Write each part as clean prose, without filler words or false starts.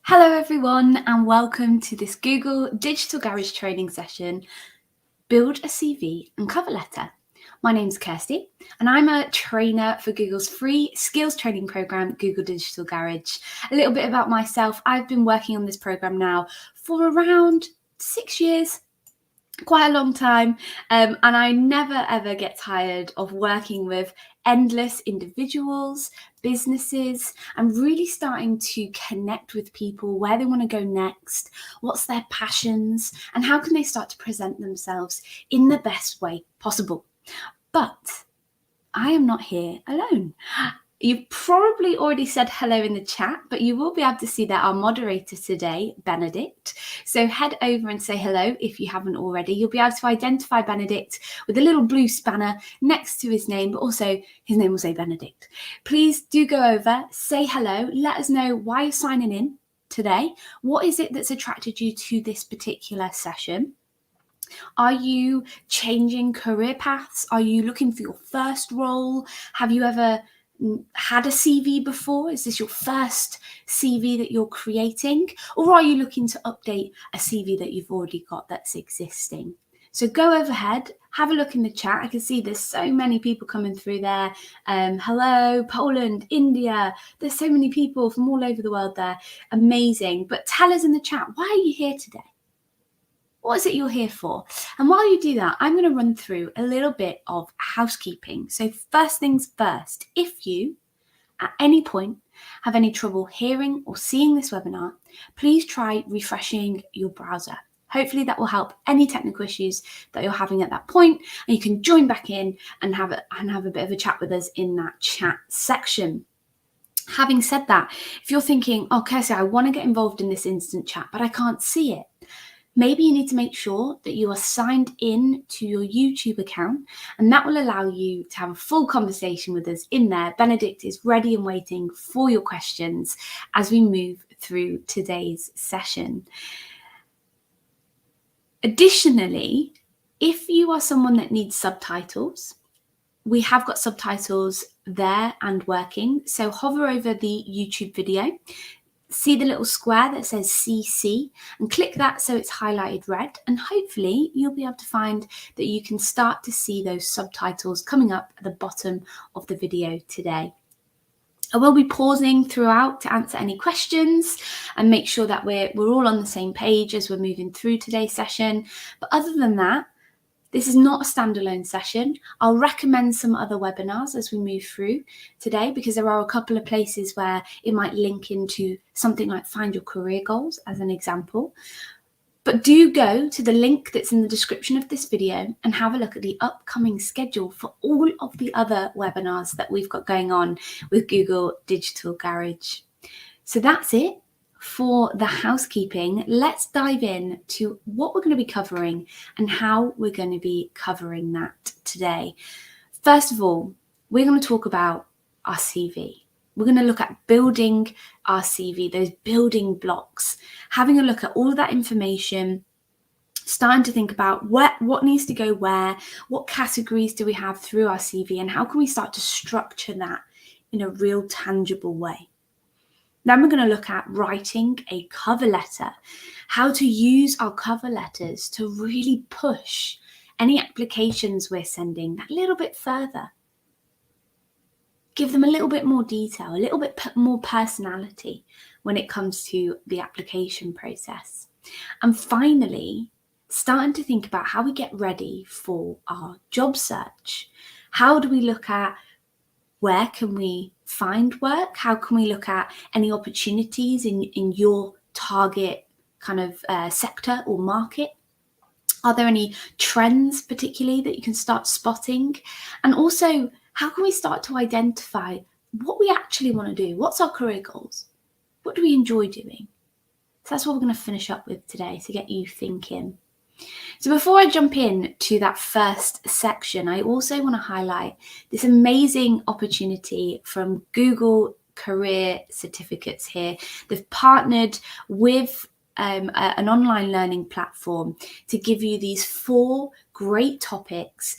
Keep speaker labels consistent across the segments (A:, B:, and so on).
A: Hello everyone and welcome to this Google Digital Garage training session, Build a CV and Cover Letter. My name's Kirsty and I'm a trainer for Google's free skills training program, Google Digital Garage. A little bit about myself, I've been working on this program now for around 6 years. Quite a long time, and I never ever get tired of working with endless individuals, businesses, and really starting to connect with people where they want to go next, what's their passions, and how can they start to present themselves in the best way possible. But I am not here alone. You've probably already said hello in the chat, but you will be able to see that our moderator today, Benedict. So head over and say hello if you haven't already. You'll be able to identify Benedict with a little blue spanner next to his name, but also his name will say Benedict. Please do go over, say hello, let us know why you're signing in today. What is it that's attracted you to this particular session? Are you changing career paths? Are you looking for your first role? Have you ever had a CV before? Is this your first CV that you're creating? Or are you looking to update a CV that you've already got that's existing? So go overhead, have a look in the chat. I can see there's so many people coming through there. Hello, Poland, India. There's so many people from all over the world there. Amazing. But tell us in the chat, why are you here today? What is it you're here for? And while you do that, I'm going to run through a little bit of housekeeping. So first things first, if you at any point have any trouble hearing or seeing this webinar, please try refreshing your browser. Hopefully that will help any technical issues that you're having at that point, and you can join back in and have a bit of a chat with us in that chat section. Having said that, if you're thinking, oh, Kirsty, I want to get involved in this instant chat, but I can't see it, maybe you need to make sure that you are signed in to your YouTube account, and that will allow you to have a full conversation with us in there. Benedict is ready and waiting for your questions as we move through today's session. Additionally, if you are someone that needs subtitles, we have got subtitles there and working. So hover over the YouTube video. See the little square that says CC and click that so it's highlighted red, and hopefully you'll be able to find that you can start to see those subtitles coming up at the bottom of the video today. I will be pausing throughout to answer any questions and make sure that we're all on the same page as we're moving through today's session. But other than that, this is not a standalone session. I'll recommend some other webinars as we move through today, because there are a couple of places where it might link into something like Find Your Career Goals as an example. But do go to the link that's in the description of this video and have a look at the upcoming schedule for all of the other webinars that we've got going on with Google Digital Garage. So that's it for the housekeeping. Let's dive in to what we're going to be covering and how we're going to be covering that today. First of all, we're going to talk about our CV. We're going to look at building our CV, those building blocks, having a look at all of that information, starting to think about what needs to go where, what categories do we have through our CV, and how can we start to structure that in a real tangible way. Then we're going to look at writing a cover letter, how to use our cover letters to really push any applications we're sending that little bit further. Give them a little bit more detail, a little bit more personality when it comes to the application process. And finally, starting to think about how we get ready for our job search. How do we look at where can we find work? How can we look at any opportunities in your target kind of sector or market? Are there any trends particularly that you can start spotting? And also, how can we start to identify what we actually want to do? What's our career goals? What do we enjoy doing? So that's what we're going to finish up with today to get you thinking. So before I jump in to that first section, I also want to highlight this amazing opportunity from Google Career Certificates here. They've partnered with an online learning platform to give you these 4 great topics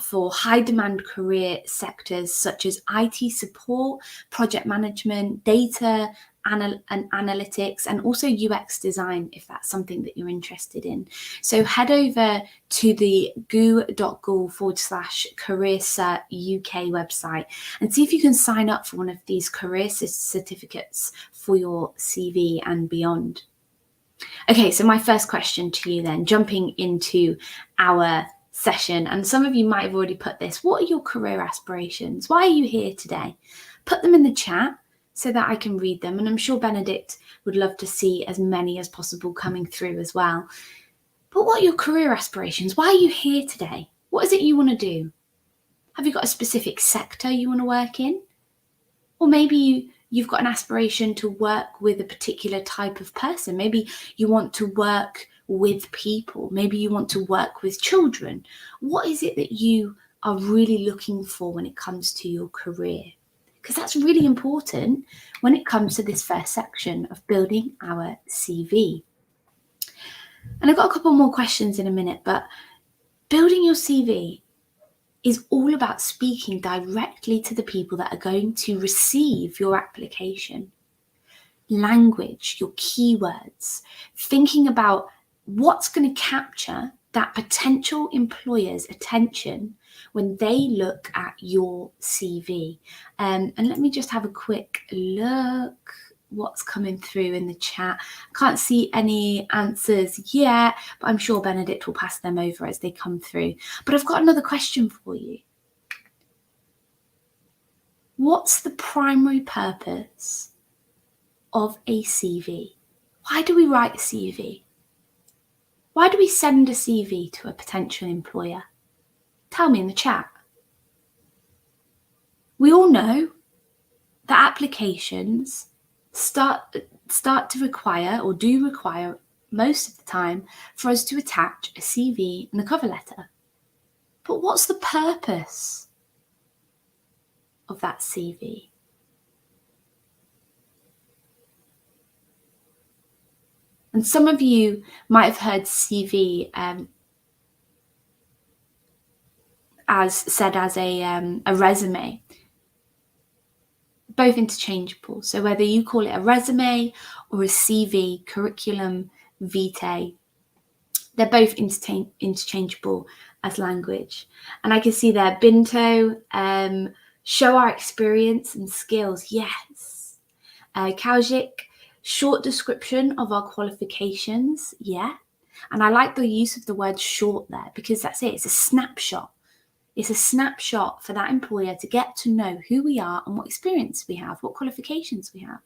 A: for high demand career sectors such as IT support, project management, data and analytics, and also UX design if that's something that you're interested in. So head over to the goo.gov/career cert UK website and see if you can sign up for one of these career certificates for your CV and beyond. Okay, so my first question to you then, jumping into our session, and some of you might have already put this: what are your career aspirations? Why are you here today? Put them in the chat so that I can read them, and I'm sure Benedict would love to see as many as possible coming through as well. But what are your career aspirations? Why are you here today? What is it you want to do? Have you got a specific sector you want to work in? Or maybe you've got an aspiration to work with a particular type of person. Maybe you want to work with people. Maybe you want to work with children. What is it that you are really looking for when it comes to your career? Because that's really important when it comes to this first section of building our CV. And I've got a couple more questions in a minute, but building your CV is all about speaking directly to the people that are going to receive your application. Language, your keywords, thinking about what's going to capture that potential employer's attention when they look at your CV. And let me just have a quick look what's coming through in the chat. I can't see any answers yet, but I'm sure Benedict will pass them over as they come through. But I've got another question for you. What's the primary purpose of a CV? Why do we write a CV? Why do we send a CV to a potential employer? Tell me in the chat. We all know that applications start to require, or do require most of the time, for us to attach a CV and a cover letter. But what's the purpose of that CV? And some of you might have heard CV as said as a resume. Both interchangeable. So whether you call it a resume or a CV, curriculum vitae, they're both interchangeable as language. And I can see there, Binto, show our experience and skills. Yes. Kaujik, short description of our qualifications. Yeah. And I like the use of the word short there, because that's it. It's a snapshot. It's a snapshot for that employer to get to know who we are and what experience we have, what qualifications we have.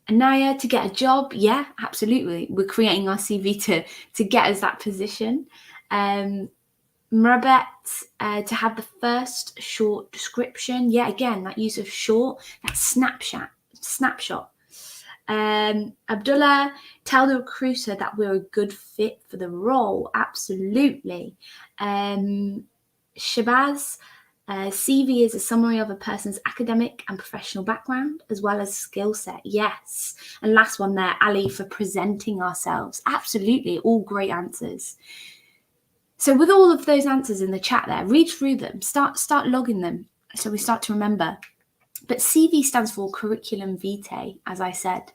A: Anaya, to get a job, yeah, absolutely. We're creating our CV to get us that position. Murabet, to have the first short description. Yeah, again, that use of short, that snapshot. Abdullah, tell the recruiter that we're a good fit for the role. Absolutely. Shabazz, CV is a summary of a person's academic and professional background as well as skill set. Yes. And last one there, Ali, for presenting ourselves. Absolutely. All great answers. So with all of those answers in the chat there, read through them, start logging them so we start to remember. But CV stands for curriculum vitae, as I said,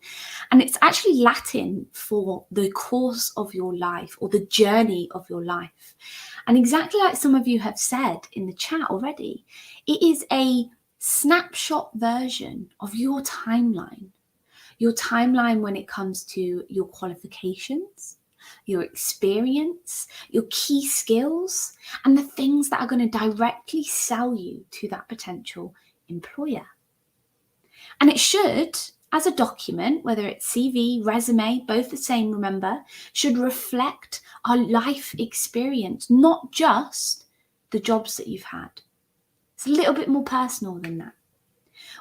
A: and it's actually Latin for the course of your life or the journey of your life. And exactly like some of you have said in the chat already, it is a snapshot version of your timeline when it comes to your qualifications, your experience, your key skills, and the things that are going to directly sell you to that potential employer. And it should, as a document, whether it's CV, resume, both the same, remember, should reflect our life experience, not just the jobs that you've had. It's a little bit more personal than that.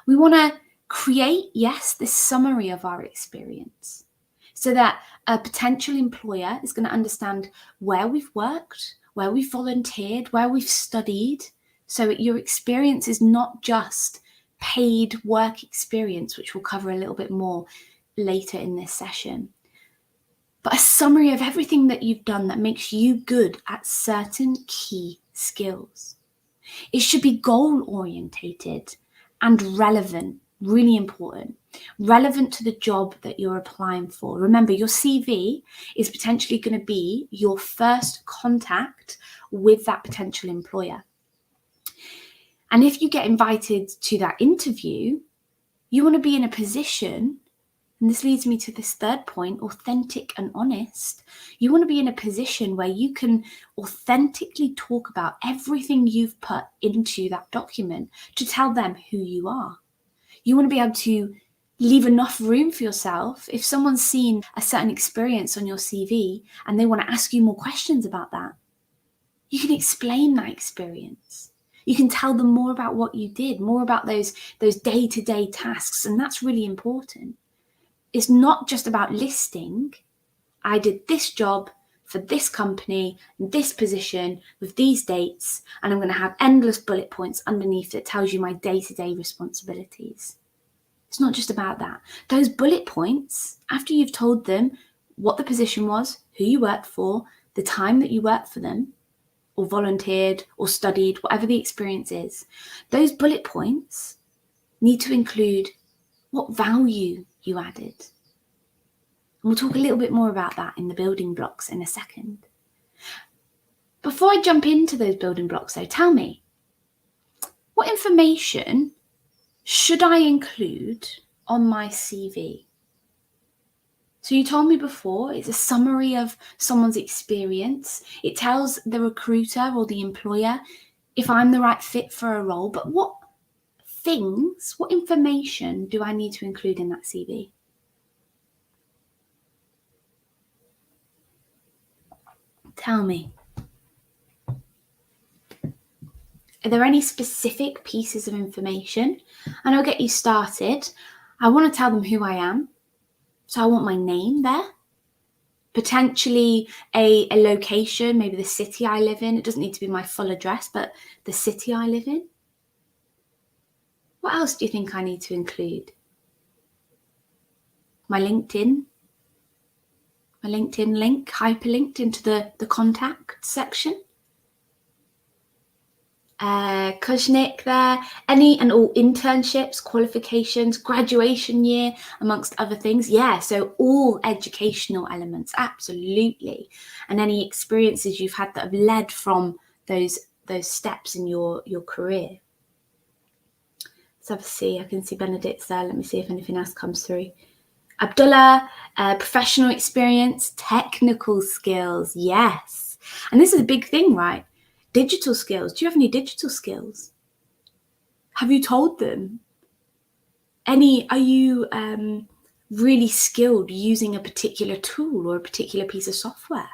A: We want to create, yes, this summary of our experience so that a potential employer is going to understand where we've worked, where we've volunteered, where we've studied, so your experience is not just paid work experience, which we'll cover a little bit more later in this session, but a summary of everything that you've done that makes you good at certain key skills. It should be goal orientated and relevant, really important. relevant to the job that you're applying for. Remember, your CV is potentially going to be your first contact with that potential employer. And if you get invited to that interview, you want to be in a position, and this leads me to this third point, authentic and honest. You want to be in a position where you can authentically talk about everything you've put into that document to tell them who you are. You want to be able to leave enough room for yourself. If someone's seen a certain experience on your CV and they want to ask you more questions about that, you can explain that experience. You can tell them more about what you did, more about those day-to-day tasks, and that's really important. It's not just about listing, I did this job for this company, in this position, with these dates, and I'm going to have endless bullet points underneath that tells you my day-to-day responsibilities. It's not just about that. Those bullet points, after you've told them what the position was, who you worked for, the time that you worked for them, or volunteered, or studied, whatever the experience is, those bullet points need to include what value you added. And we'll talk a little bit more about that in the building blocks in a second. Before I jump into those building blocks though, tell me, what information should I include on my CV? So you told me before, it's a summary of someone's experience. It tells the recruiter or the employer if I'm the right fit for a role, but what information do I need to include in that CV? Tell me. Are there any specific pieces of information? And I'll get you started. I want to tell them who I am. So I want my name there. Potentially a location, maybe the city I live in. It doesn't need to be my full address, but the city I live in. What else do you think I need to include? My LinkedIn link, hyperlinked into the contact section. Kuznik there, any and all internships, qualifications, graduation year, amongst other things. Yeah, so all educational elements, absolutely. And any experiences you've had that have led from those steps in your career. So I can see Benedict's there. Let me see if anything else comes through. Abdullah, professional experience, technical skills, yes. And this is a big thing, right? Digital skills. Do you have any digital skills? Have you told them? Are you really skilled using a particular tool or a particular piece of software?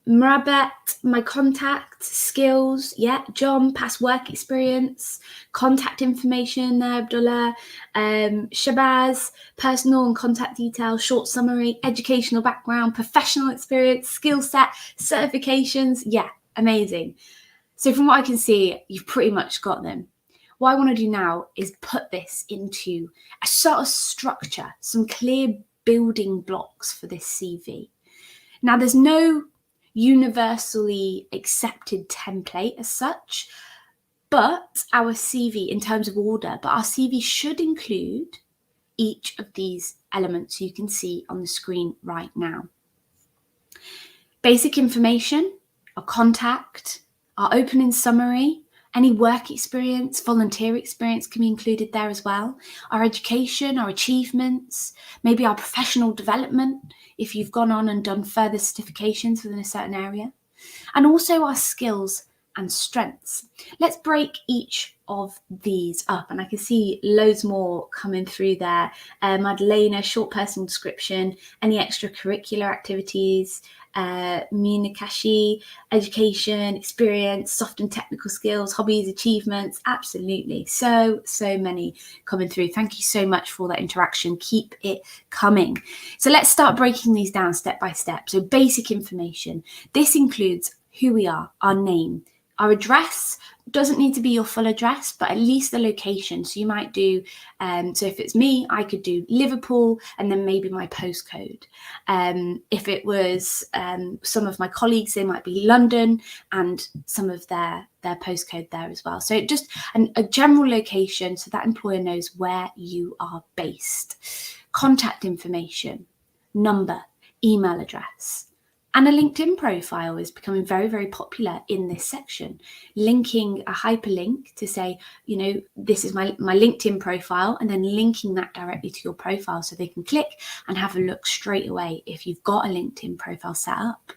A: Murabet, my contact skills, yeah. John, past work experience, contact information there, Abdullah. Shabazz, personal and contact details, short summary, educational background, professional experience, skill set, certifications, yeah, amazing. So from what I can see, you've pretty much got them. What I want to do now is put this into a sort of structure, some clear building blocks for this CV. Now, there's no universally accepted template as such, but our CV in terms of order, but our CV should include each of these elements you can see on the screen right now. Basic information, our contact, our opening summary, any work experience, volunteer experience can be included there as well. Our education, our achievements, maybe our professional development, if you've gone on and done further certifications within a certain area. And also our skills and strengths. Let's break each of these up, and I can see loads more coming through there. Madalena, short personal description, any extracurricular activities, Munakashi, education, experience, soft and technical skills, hobbies, achievements, absolutely. So many coming through. Thank you so much for that interaction. Keep it coming. So let's start breaking these down step by step. So basic information. This includes who we are, our name, Our address doesn't need to be your full address, but at least the location. So you might do, so if it's me, I could do Liverpool and then maybe my postcode. If it was some of my colleagues, they might be London and some of their postcode there as well. So just a general location so that employer knows where you are based. Contact information, number, email address. And a LinkedIn profile is becoming very, very popular in this section. Linking a hyperlink to say, you know, this is my LinkedIn profile, and then linking that directly to your profile so they can click and have a look straight away if you've got a LinkedIn profile set up.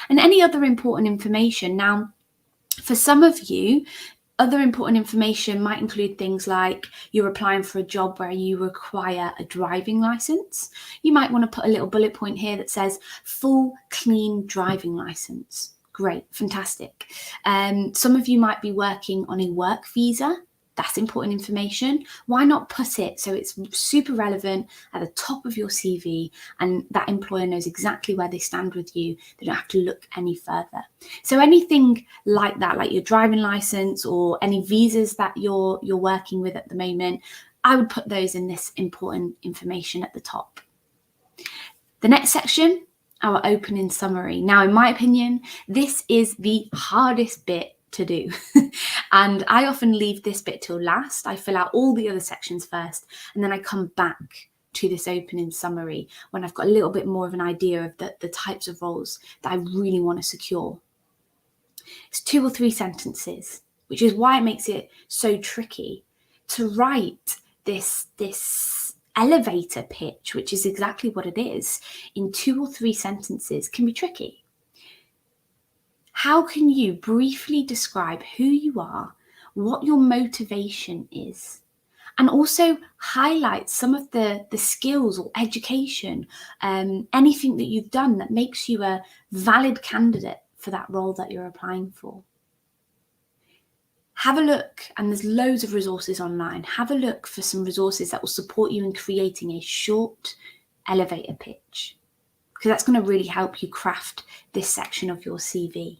A: And any other important information. Now, for some of you, other important information might include things like you're applying for a job where you require a driving license. You might want to put a little bullet point here that says full clean driving license. Great, fantastic. Some of you might be working on a work visa. That's important information. Why not put it so it's super relevant at the top of your CV and that employer knows exactly where they stand with you. They don't have to look any further. So anything like that, like your driving license or any visas that you're working with at the moment, I would put those in this important information at the top. The next section, our opening summary. Now, in my opinion, this is the hardest bit to do. And I often leave this bit till last. I fill out all the other sections first, and then I come back to this opening summary when I've got a little bit more of an idea of the types of roles that I really want to secure. It's 2 or 3 sentences, which is why it makes it so tricky to write this elevator pitch, which is exactly what it is, in 2 or 3 sentences can be tricky. How can you briefly describe who you are, what your motivation is, and also highlight some of the skills or education, anything that you've done that makes you a valid candidate for that role that you're applying for? Have a look, and there's loads of resources online. Have a look for some resources that will support you in creating a short elevator pitch, because that's going to really help you craft this section of your CV.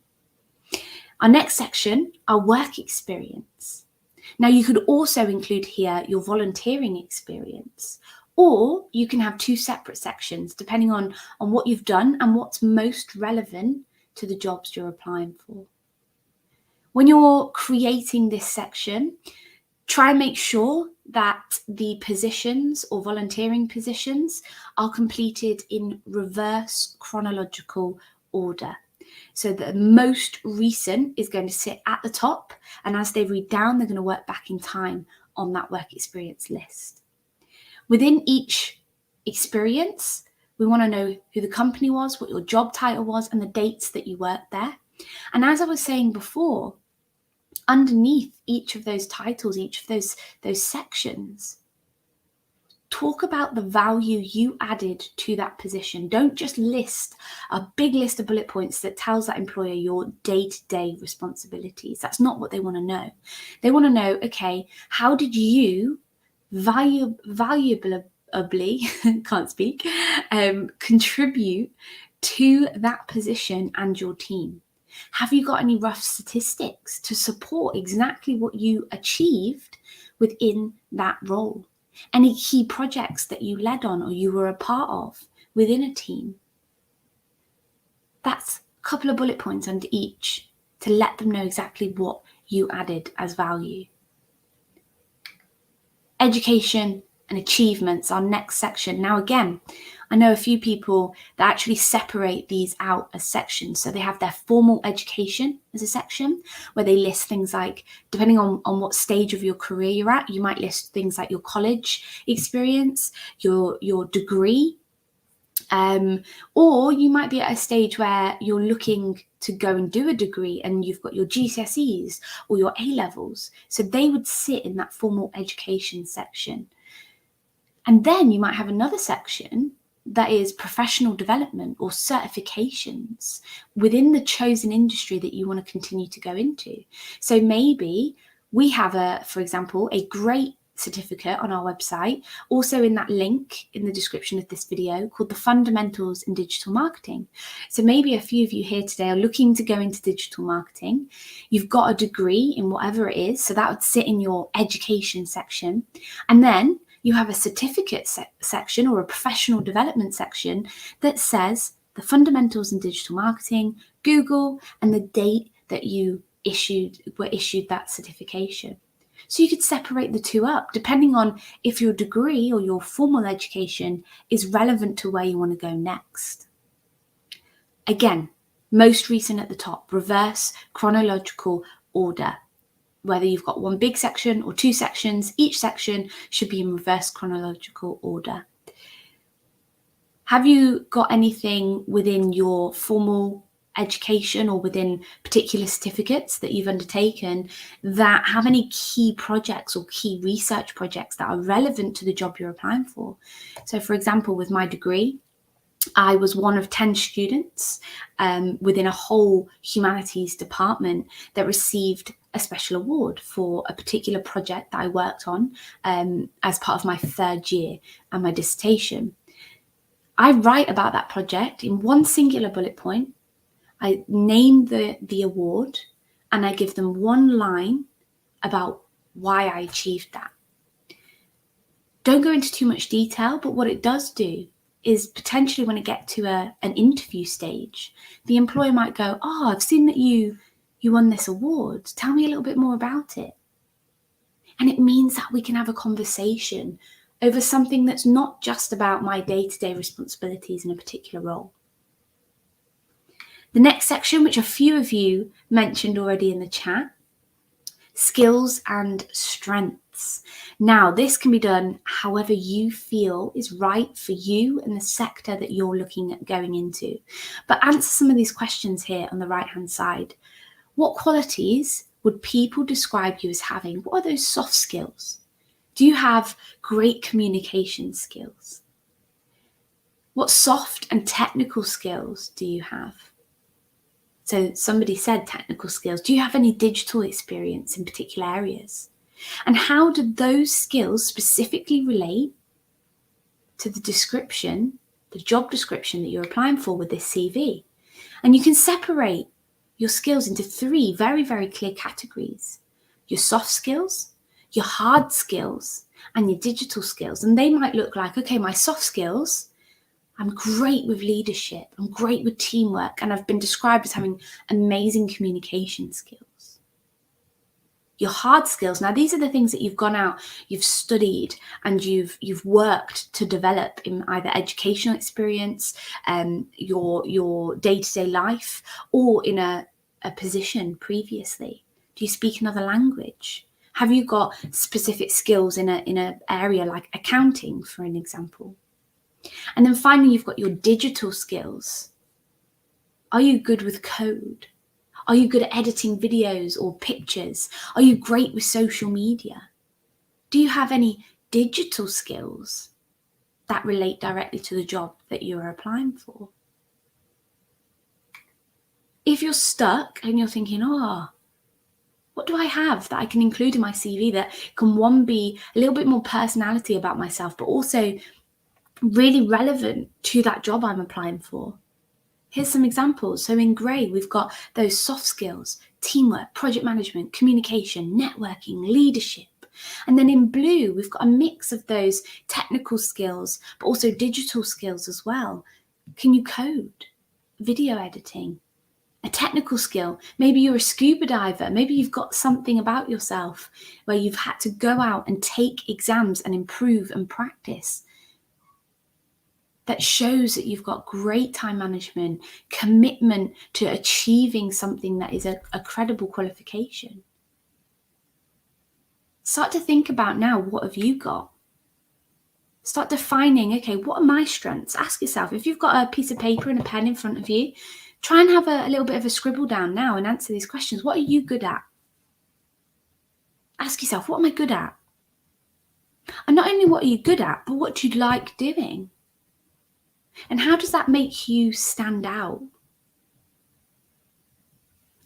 A: Our next section, our work experience. Now, you could also include here your volunteering experience, or you can have 2 separate sections depending on what you've done and what's most relevant to the jobs you're applying for. When you're creating this section, try and make sure that the positions or volunteering positions are completed in reverse chronological order. So the most recent is going to sit at the top, and as they read down, they're going to work back in time on that work experience list. Within each experience, we want to know who the company was, what your job title was, and the dates that you worked there. And as I was saying before, underneath each of those titles, each of those sections, talk about the value you added to that position. Don't just list a big list of bullet points that tells that employer your day-to-day responsibilities. That's not what they want to know. They want to know, okay, how did you valuably can't speak, contribute to that position and your team? Have you got any rough statistics to support exactly what you achieved within that role? Any key projects that you led on or you were a part of within a team? That's a couple of bullet points under each to let them know exactly what you added as value. Education and achievements, our next section. Now, again, I know a few people that actually separate these out as sections. So they have their formal education as a section where they list things like, depending on what stage of your career you're at, you might list things like your college experience, your degree, or you might be at a stage where you're looking to go and do a degree and you've got your GCSEs or your A-levels. So they would sit in that formal education section. And then you might have another section that is professional development or certifications within the chosen industry that you want to continue to go into. So maybe we have for example, a great certificate on our website, also in that link in the description of this video, called the Fundamentals in Digital Marketing. So maybe a few of you here today are looking to go into digital marketing. You've got a degree in whatever it is, so that would sit in your education section. And then you have a certificate section or a professional development section that says the Fundamentals in Digital Marketing, Google, and the date that you were issued that certification. So you could separate the two up depending on if your degree or your formal education is relevant to where you want to go next. Again, most recent at the top, reverse chronological order. Whether you've got one big section or two sections, each section should be in reverse chronological order. Have you got anything within your formal education or within particular certificates that you've undertaken that have any key projects or key research projects that are relevant to the job you're applying for? So for example, with my degree, I was one of 10 students within a whole humanities department that received a special award for a particular project that I worked on as part of my third year and my dissertation. I write about that project in one singular bullet point. I name the award and I give them one line about why I achieved that. Don't go into too much detail, but what it does do is potentially when it gets to an interview stage, the employer might go, "Oh, I've seen that you won this award. Tell me a little bit more about it." And it means that we can have a conversation over something that's not just about my day-to-day responsibilities in a particular role. The next section, which a few of you mentioned already in the chat, skills and strengths. Now, this can be done however you feel is right for you and the sector that you're looking at going into. But answer some of these questions here on the right-hand side. What qualities would people describe you as having? What are those soft skills? Do you have great communication skills? What soft and technical skills do you have? So somebody said technical skills. Do you have any digital experience in particular areas? And how do those skills specifically relate to the description, the job description that you're applying for with this CV? And you can separate your skills into three very, very clear categories: your soft skills, your hard skills, and your digital skills. And they might look like, okay, my soft skills, I'm great with leadership, I'm great with teamwork, and I've been described as having amazing communication skills. Your hard skills, now these are the things that you've gone out, you've studied, and you've worked to develop in either educational experience, your day-to-day life, or in a position previously. Do you speak another language? Have you got specific skills in an area like accounting, for an example? And then finally, you've got your digital skills. Are you good with code? Are you good at editing videos or pictures? Are you great with social media? Do you have any digital skills that relate directly to the job that you're applying for? If you're stuck and you're thinking, what do I have that I can include in my CV that can, one, be a little bit more personality about myself, but also really relevant to that job I'm applying for? Here's some examples. So in grey, we've got those soft skills: teamwork, project management, communication, networking, leadership. And then in blue, we've got a mix of those technical skills, but also digital skills as well. Can you code? Video editing? A technical skill? Maybe you're a scuba diver. Maybe you've got something about yourself where you've had to go out and take exams and improve and practice that shows that you've got great time management, commitment to achieving something that is a credible qualification. Start to think about now, what have you got? Start defining, okay, what are my strengths? Ask yourself, if you've got a piece of paper and a pen in front of you, try and have a little bit of a scribble down now and answer these questions. What are you good at? Ask yourself, what am I good at? And not only what are you good at, but what do you like doing? And how does that make you stand out?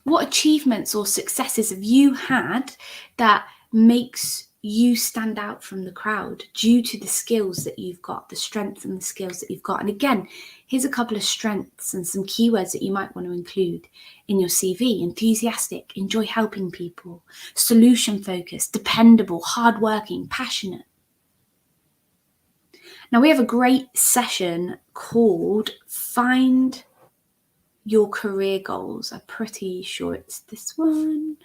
A: What achievements or successes have you had that makes you stand out from the crowd due to the skills that you've got, the strengths and the skills that you've got. And again, here's a couple of strengths and some keywords that you might want to include in your CV. Enthusiastic, enjoy helping people, solution focused, dependable, hardworking, passionate. Now we have a great session called Find Your Career Goals. I'm pretty sure it's this one.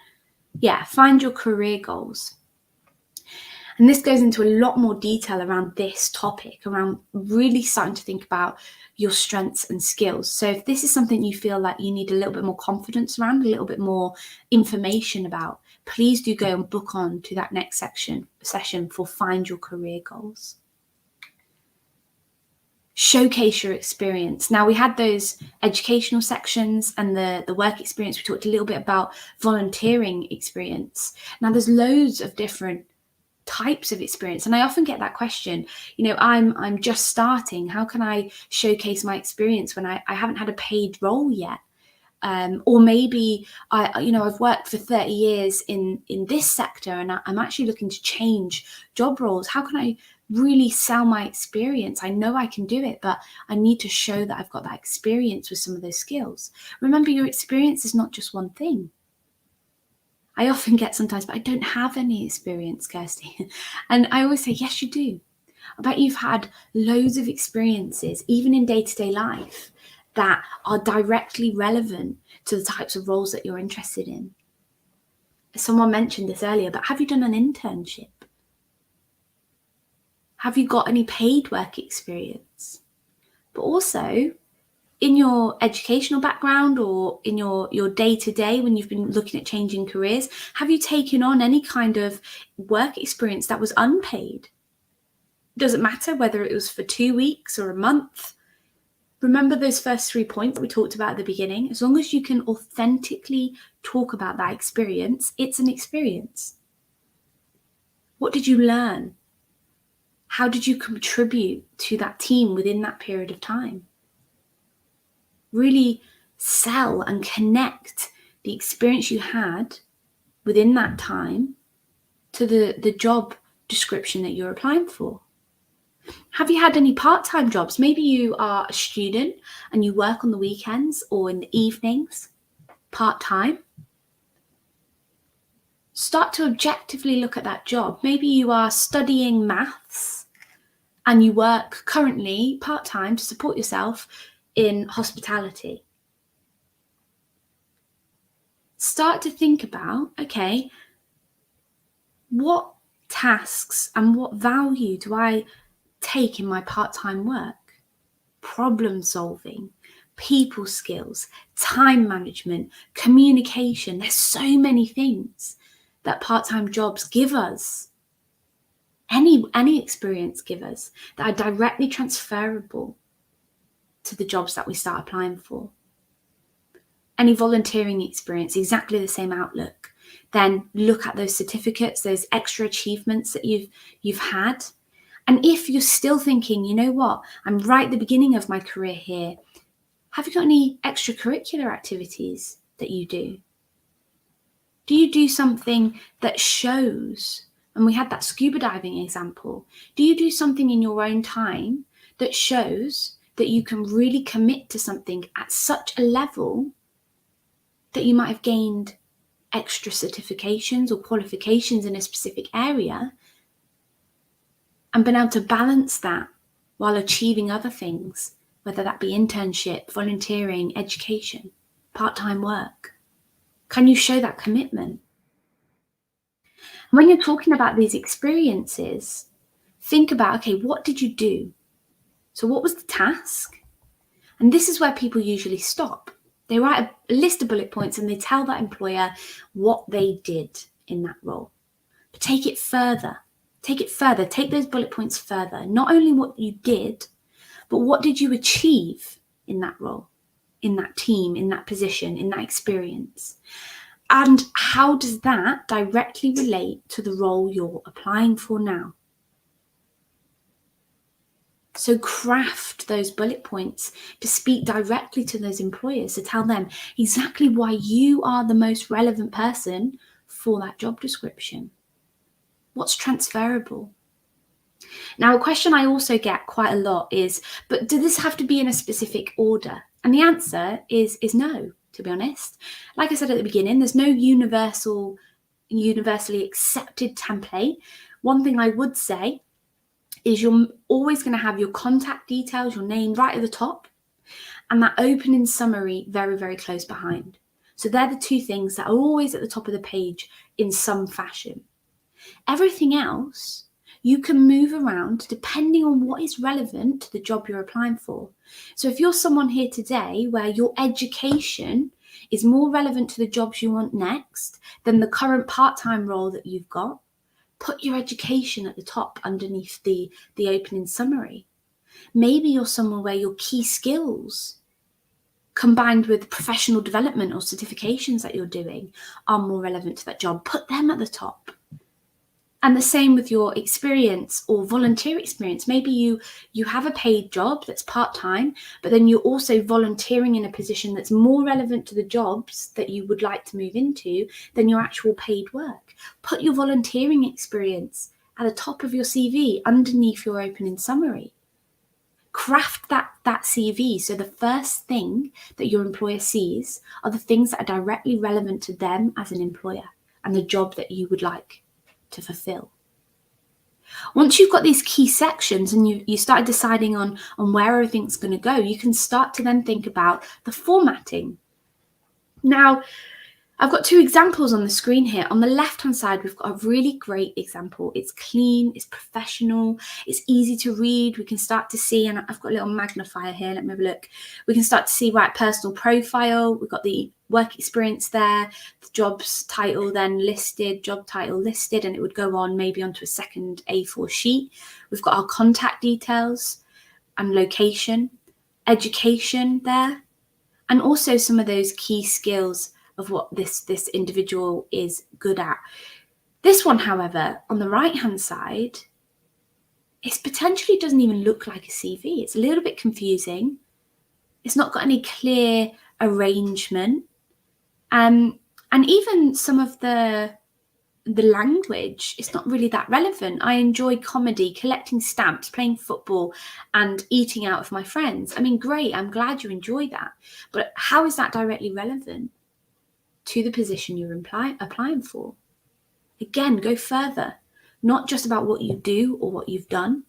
A: Yeah, Find Your Career Goals. And this goes into a lot more detail around this topic, around really starting to think about your strengths and skills. So if this is something you feel like you need a little bit more confidence around, a little bit more information about, please do go and book on to that next session for Find Your Career Goals. Showcase your experience. Now we had those educational sections and the work experience. We talked a little bit about volunteering experience. Now there's loads of different types of experience, and I often get that question, I'm just starting, how can I showcase my experience when I haven't had a paid role yet? Or maybe I've worked for 30 years in this sector and I'm actually looking to change job roles. How can I really sell my experience? I know I can do it, but I need to show that I've got that experience with some of those skills. Remember, your experience is not just one thing. I often get sometimes, but I don't have any experience, Kirsty. And I always say, yes, you do. I bet you've had loads of experiences, even in day-to-day life, that are directly relevant to the types of roles that you're interested in. Someone mentioned this earlier, but have you done an internship? Have you got any paid work experience? But also, in your educational background or in your day-to-day when you've been looking at changing careers, have you taken on any kind of work experience that was unpaid? Doesn't matter whether it was for 2 weeks or a month. Remember those first 3 points we talked about at the beginning? As long as you can authentically talk about that experience, it's an experience. What did you learn? How did you contribute to that team within that period of time? Really sell and connect the experience you had within that time to the job description that you're applying for. Have you had any part-time jobs? Maybe you are a student and you work on the weekends or in the evenings, part-time. Start to objectively look at that job. Maybe you are studying maths and you work currently part-time to support yourself in hospitality. Start to think about, okay, what tasks and what value do I take in my part-time work? Problem solving, people skills, time management, communication. There's so many things that part-time jobs give us, any experience give us, that are directly transferable to the jobs that we start applying for. Any volunteering experience, exactly the same outlook. Then look at those certificates, those extra achievements that you've had. And if you're still thinking, you know what, I'm right at the beginning of my career here, have you got any extracurricular activities that you do? Do you do something that shows, and we had that scuba diving example, do you do something in your own time that shows that you can really commit to something at such a level that you might have gained extra certifications or qualifications in a specific area and been able to balance that while achieving other things, whether that be internship, volunteering, education, part-time work? Can you show that commitment? When you're talking about these experiences, think about, okay, what did you do? So what was the task? And this is where people usually stop. They write a list of bullet points and they tell that employer what they did in that role. But take it further. Take those bullet points further. Not only what you did, but what did you achieve in that role, in that team, in that position, in that experience? And how does that directly relate to the role you're applying for now? So craft those bullet points to speak directly to those employers, to tell them exactly why you are the most relevant person for that job description. What's transferable? Now, a question I also get quite a lot is, but does this have to be in a specific order? And the answer is no, to be honest. Like I said at the beginning, there's no universally accepted template. One thing I would say is you're always going to have your contact details, your name right at the top, and that opening summary very, very close behind. So they're the two things that are always at the top of the page in some fashion. Everything else you can move around depending on what is relevant to the job you're applying for. So if you're someone here today where your education is more relevant to the jobs you want next than the current part-time role that you've got, put your education at the top underneath the opening summary. Maybe you're someone where your key skills combined with professional development or certifications that you're doing are more relevant to that job. Put them at the top. And the same with your experience or volunteer experience. Maybe you have a paid job that's part-time, but then you're also volunteering in a position that's more relevant to the jobs that you would like to move into than your actual paid work. Put your volunteering experience at the top of your CV underneath your opening summary. Craft that CV so the first thing that your employer sees are the things that are directly relevant to them as an employer and the job that you would like to fulfill. Once you've got these key sections and you start deciding on where everything's going to go, you can start to then think about the formatting. Now, I've got two examples on the screen here. On the left-hand side, we've got a really great example. It's clean, it's professional, it's easy to read. We can start to see, and I've got a little magnifier here. Let me have a look. We can start to see, right, personal profile. We've got the work experience there, the job's title then listed, job title listed, and it would go on maybe onto a second A4 sheet. We've got our contact details and location, education there, and also some of those key skills of what this individual is good at. This one, however, on the right-hand side, it potentially doesn't even look like a CV. It's a little bit confusing. It's not got any clear arrangement. And even some of the language, it's not really that relevant. I enjoy comedy, collecting stamps, playing football, and eating out with my friends. I mean, great, I'm glad you enjoy that. But how is that directly relevant to the position you're applying for? Again, go further. Not just about what you do or what you've done,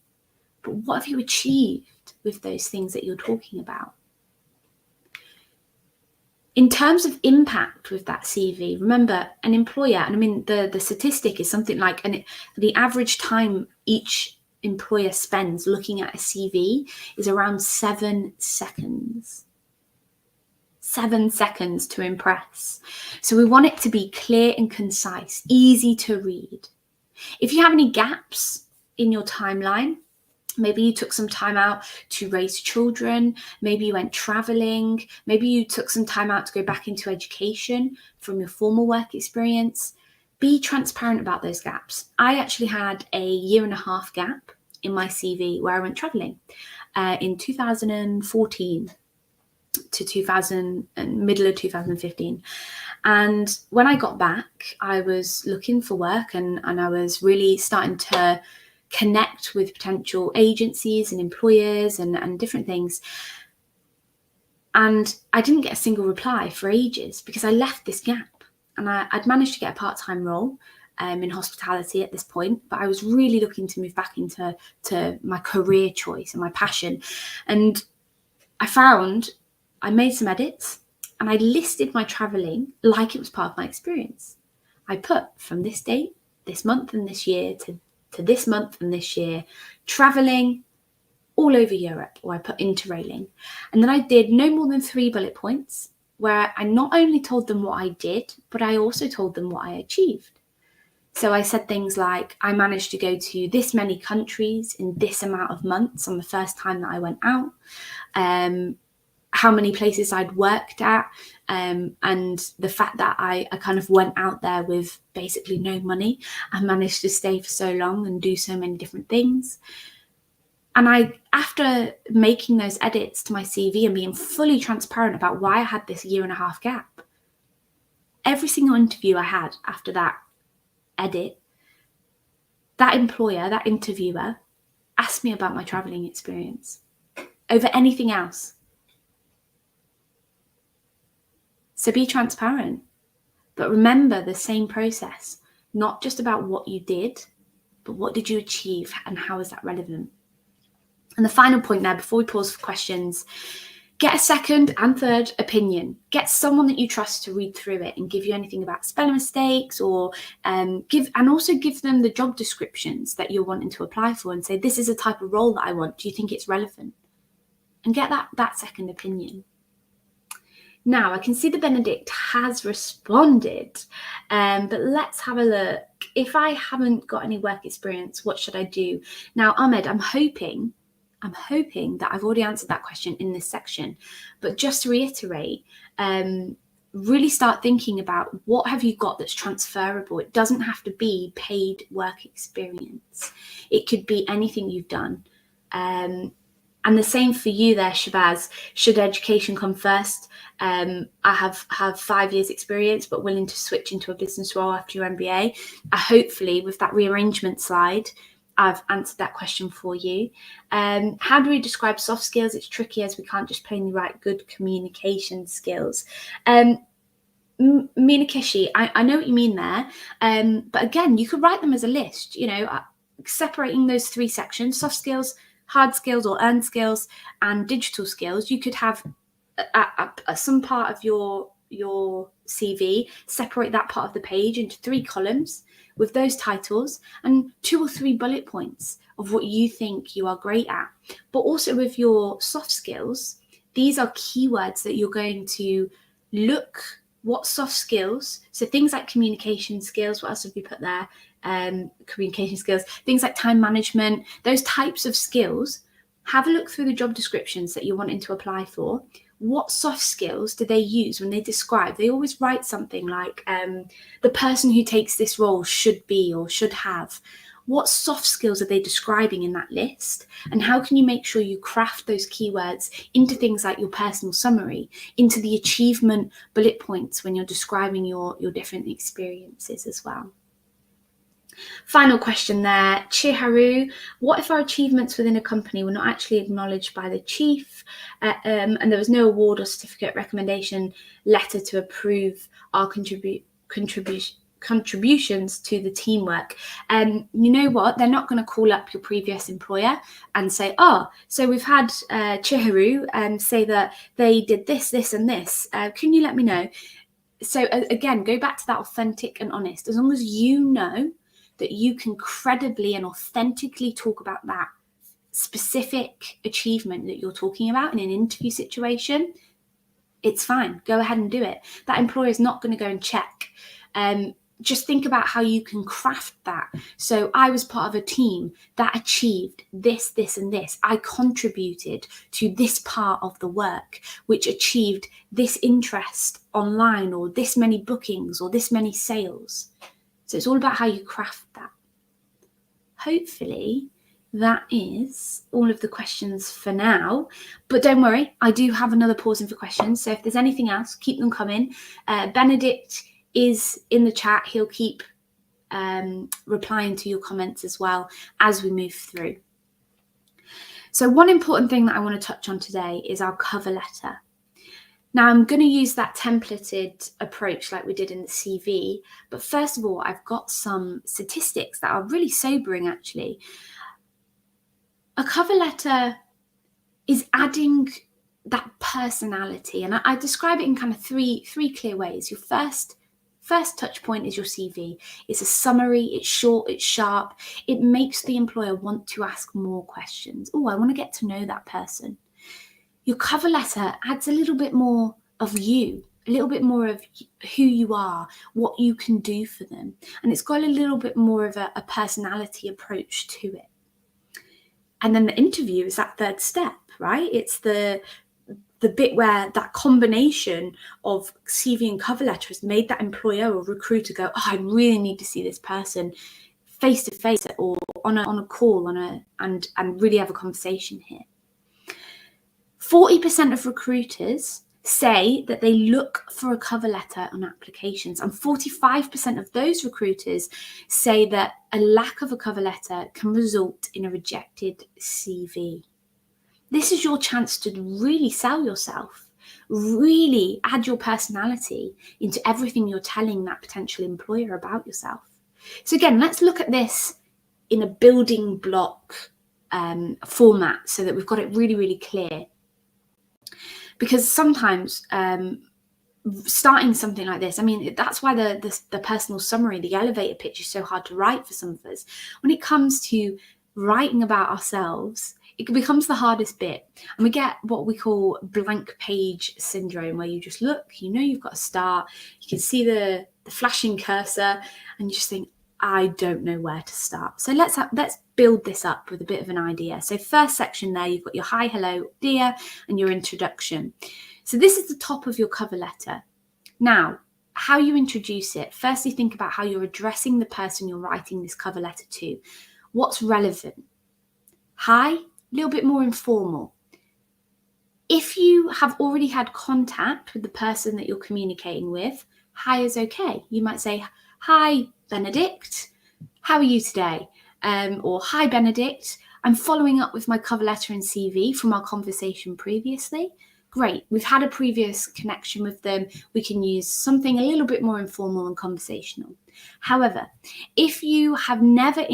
A: but what have you achieved with those things that you're talking about? In terms of impact with that CV, remember, an employer, and I mean, the statistic is something like, the average time each employer spends looking at a CV is around 7 seconds. 7 seconds to impress. So we want it to be clear and concise, easy to read. If you have any gaps in your timeline, maybe you took some time out to raise children, maybe you went traveling, maybe you took some time out to go back into education from your formal work experience, be transparent about those gaps. I actually had a 1.5 year gap in my CV where I went traveling in 2014 to middle of 2015. And when I got back, I was looking for work and I was really starting to connect with potential agencies and employers and different things. And I didn't get a single reply for ages because I left this gap. And I'd managed to get a part-time role in hospitality at this point, but I was really looking to move back into my career choice and my passion. And I made some edits and I listed my traveling like it was part of my experience. I put from this date, this month and this year to this month and this year, traveling all over Europe, or I put interrailing. And then I did no more than 3 bullet points where I not only told them what I did, but I also told them what I achieved. So I said things like, I managed to go to this many countries in this amount of months on the first time that I went out, how many places I'd worked at, and the fact that I kind of went out there with basically no money and managed to stay for so long and do so many different things. And after making those edits to my CV and being fully transparent about why I had this 1.5 year gap, every single interview I had after that edit, that employer, that interviewer, asked me about my traveling experience over anything else. So be transparent, but remember the same process, not just about what you did, but what did you achieve and how is that relevant? And the final point there, before we pause for questions, get a second and third opinion. Get someone that you trust to read through it and give you anything about spelling mistakes, or give them the job descriptions that you're wanting to apply for and say, this is a type of role that I want. Do you think it's relevant? And get that second opinion. Now, I can see that Benedict has responded, but let's have a look. If I haven't got any work experience, what should I do? Now, Ahmed, I'm hoping that I've already answered that question in this section, but just to reiterate, really start thinking about what have you got that's transferable. It doesn't have to be paid work experience. It could be anything you've done. And the same for you there, Shabazz. Should education come first? I have 5 years experience, but willing to switch into a business role after your MBA. Hopefully with that rearrangement slide, I've answered that question for you. How do we describe soft skills? It's tricky as we can't just plainly write good communication skills. Minakeshi, I know what you mean there. But again, you could write them as a list, separating those 3 sections: soft skills, hard skills or earned skills, and digital skills. You could have some part of your CV, separate that part of the page into 3 columns with those titles and 2 or 3 bullet points of what you think you are great at. But also with your soft skills, these are keywords that you're going to look, what soft skills, so things like communication skills, what else have we put there? Communication skills, things like time management, those types of skills. Have a look through the job descriptions that you're wanting to apply for. What soft skills do they use when they describe? They always write something like the person who takes this role should be or should have. What soft skills are they describing in that list? And how can you make sure you craft those keywords into things like your personal summary, into the achievement bullet points when you're describing your different experiences as well? Final question there, Chiharu. What if our achievements within a company were not actually acknowledged by the chief, and there was no award or certificate recommendation letter to approve our contributions to the teamwork? You know what? They're not going to call up your previous employer and say, so we've had Chiharu say that they did this, this, and this. Can you let me know? So again, go back to that authentic and honest. As long as you know that you can credibly and authentically talk about that specific achievement that you're talking about in an interview situation, it's fine. Go ahead and do it. That employer is not going to go and check. Just think about how you can craft that. So I was part of a team that achieved this, this, and this. I contributed to this part of the work, which achieved this interest online, or this many bookings, or this many sales. So it's all about how you craft that. Hopefully that is all of the questions for now, but don't worry, I do have another pausing for questions. So if there's anything else, keep them coming. Benedict is in the chat. He'll keep replying to your comments as well as we move through. So one important thing that I want to touch on today is our cover letter. Now, I'm going to use that templated approach like we did in the CV, but first of all, I've got some statistics that are really sobering, actually. A cover letter is adding that personality, and I describe it in kind of three clear ways. Your first touch point is your CV. It's a summary, it's short, it's sharp. It makes the employer want to ask more questions. Oh, I want to get to know that person. Your cover letter adds a little bit more of you, a little bit more of who you are, what you can do for them. And it's got a little bit more of a personality approach to it. And then the interview is that third step, right? It's the bit where that combination of CV and cover letter has made that employer or recruiter go, I really need to see this person face to face or on a call and really have a conversation here. 40% of recruiters say that they look for a cover letter on applications, and 45% of those recruiters say that a lack of a cover letter can result in a rejected CV. This is your chance to really sell yourself, really add your personality into everything you're telling that potential employer about yourself. So again, let's look at this in a building block format so that we've got it really, really clear. Because sometimes starting something like this, I mean, that's why the personal summary, the elevator pitch is so hard to write for some of us. When it comes to writing about ourselves, it becomes the hardest bit. And we get what we call blank page syndrome, where you just look, you know you've got to start, you can see the flashing cursor, and you just think, I don't know where to start. So let's build this up with a bit of an idea. So first section there, you've got your hi, hello, dear, and your introduction. So this is the top of your cover letter. Now, how you introduce it, firstly think about how you're addressing the person you're writing this cover letter to. What's relevant? Hi, a little bit more informal. If you have already had contact with the person that you're communicating with, hi is okay. You might say, hi, Benedict, how are you today? Or hi, Benedict, I'm following up with my cover letter and CV from our conversation previously. Great, we've had a previous connection with them. We can use something a little bit more informal and conversational. However, if you have never